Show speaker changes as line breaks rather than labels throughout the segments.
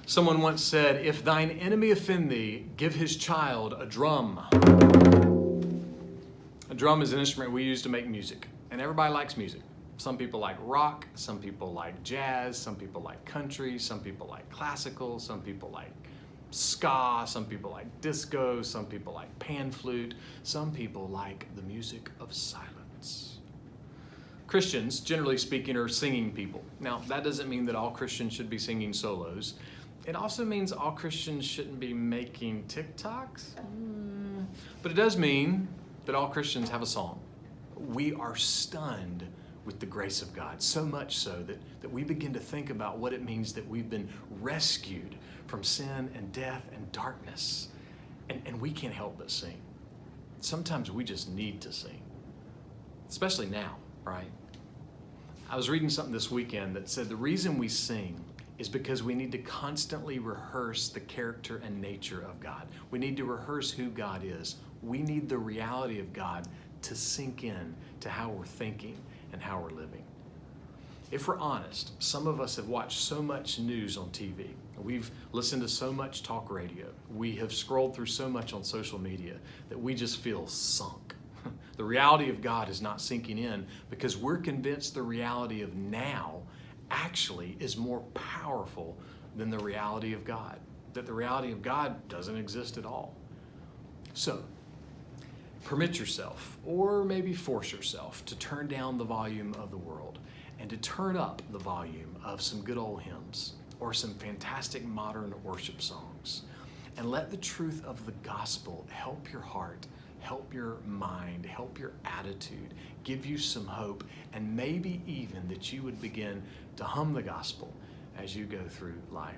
Someone once said, if thine enemy offend thee, give his child a drum. A drum is an instrument we use to make music, and everybody likes music. Some people like rock, some people like jazz, some people like country, some people like classical, some people like ska, some people like disco, some people like pan flute, some people like the music of silence. Christians, generally speaking, are singing people. Now, that doesn't mean that all Christians should be singing solos. It also means all Christians shouldn't be making TikToks. But it does mean that all Christians have a song. We are stunned with the grace of God, so much so that we begin to think about what it means that we've been rescued from sin and death and darkness. And we can't help but sing. Sometimes we just need to sing, especially now, right? I was reading something this weekend that said the reason we sing is because we need to constantly rehearse the character and nature of God. We need to rehearse who God is. We need the reality of God to sink in to how we're thinking and how we're living. If we're honest, some of us have watched so much news on TV. We've listened to so much talk radio. We have scrolled through so much on social media that we just feel sunk. The reality of God is not sinking in because we're convinced the reality of now actually is more powerful than the reality of God, that the reality of God doesn't exist at all. So, permit yourself, or maybe force yourself, to turn down the volume of the world and to turn up the volume of some good old hymns or some fantastic modern worship songs. And let the truth of the gospel help your heart, help your mind, help your attitude, give you some hope, and maybe even that you would begin to hum the gospel as you go through life.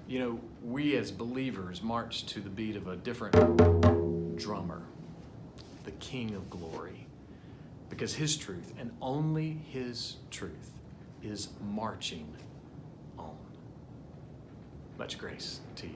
You know, we as believers march to the beat of a different drummer, the King of Glory, because his truth, and only his truth, is marching on. Much grace to you.